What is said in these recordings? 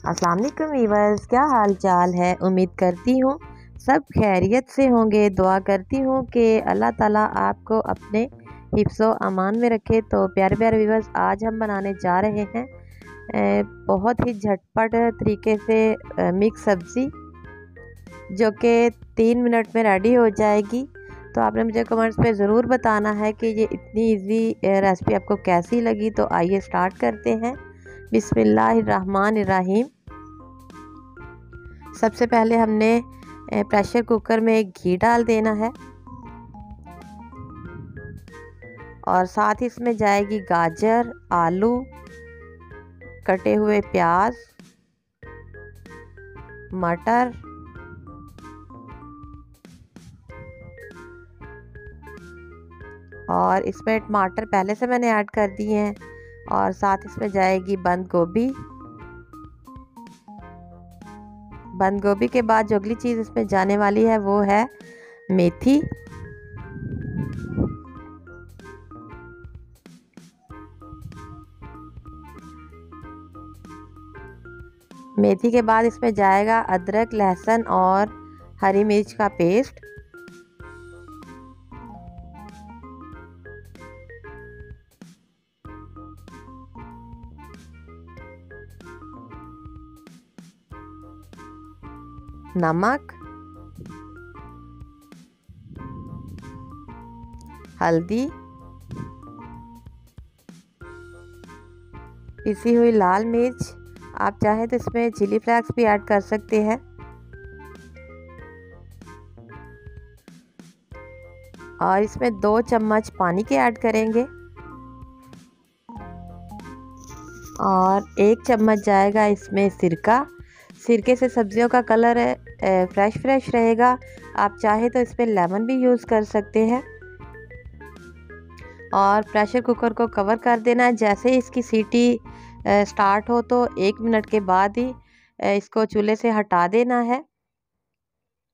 अस्सलाम वालेकुम वीवर्स, क्या हाल चाल है। उम्मीद करती हूँ सब खैरियत से होंगे। दुआ करती हूँ कि अल्लाह ताला आपको अपने हिफ्ज़ो अमान में रखे। तो प्यारे प्यारे वीवर्स, आज हम बनाने जा रहे हैं बहुत ही झटपट तरीके से मिक्स सब्ज़ी, जो कि 3 मिनट में रेडी हो जाएगी। तो आपने मुझे कमेंट्स पे ज़रूर बताना है कि ये इतनी इजी रेसिपी आपको कैसी लगी। तो आइए स्टार्ट करते हैं। बिस्मिल्लाहिर्रहमानिर्रहीम। सबसे पहले हमने प्रेशर कुकर में घी डाल देना है और साथ ही इसमें जाएगी गाजर, आलू, कटे हुए प्याज, मटर, और इसमें टमाटर पहले से मैंने ऐड कर दिए हैं, और साथ इसमें जाएगी बंद गोभी। बंद गोभी के बाद जो अगली चीज़ इसमें जाने वाली है वो है मेथी। मेथी के बाद इसमें जाएगा अदरक, लहसुन और हरी मिर्च का पेस्ट। नमक, हल्दी, पिसी हुई लाल मिर्च, आप चाहें तो इसमें चिली फ्लेक्स भी ऐड कर सकते हैं, और इसमें 2 चम्मच पानी के ऐड करेंगे, और 1 चम्मच जाएगा इसमें सिरका। सिरके से सब्जियों का कलर फ्रेश रहेगा। आप चाहे तो इसमें लेमन भी यूज़ कर सकते हैं। और प्रेशर कुकर को कवर कर देना है। जैसे ही इसकी सीटी स्टार्ट हो तो 1 मिनट के बाद ही इसको चूल्हे से हटा देना है।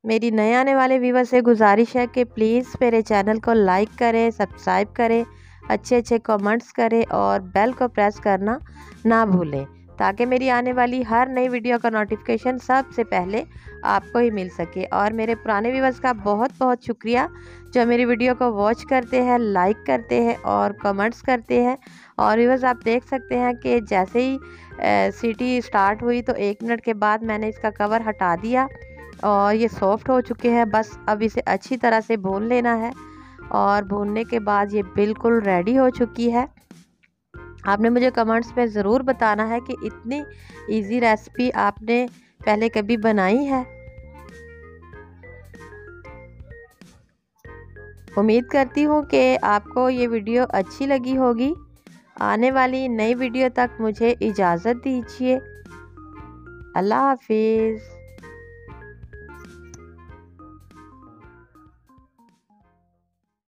मेरी नए आने वाले व्यूवर से गुजारिश है कि प्लीज़ मेरे चैनल को लाइक करें, सब्सक्राइब करें, अच्छे कमेंट्स करें और बेल को प्रेस करना ना भूलें, ताकि मेरी आने वाली हर नई वीडियो का नोटिफिकेशन सबसे पहले आपको ही मिल सके। और मेरे पुराने व्यूवर्स का बहुत बहुत शुक्रिया जो मेरी वीडियो को वॉच करते हैं, लाइक करते हैं और कमेंट्स करते हैं। और व्यूवर्स, आप देख सकते हैं कि जैसे ही सीटी स्टार्ट हुई तो 1 मिनट के बाद मैंने इसका कवर हटा दिया और ये सॉफ्ट हो चुके हैं। बस अब इसे अच्छी तरह से भून लेना है, और भूनने के बाद ये बिल्कुल रेडी हो चुकी है। आपने मुझे कमेंट्स में ज़रूर बताना है कि इतनी इजी रेसिपी आपने पहले कभी बनाई है। उम्मीद करती हूँ कि आपको ये वीडियो अच्छी लगी होगी। आने वाली नई वीडियो तक मुझे इजाज़त दीजिए। अल्लाह हाफिज़।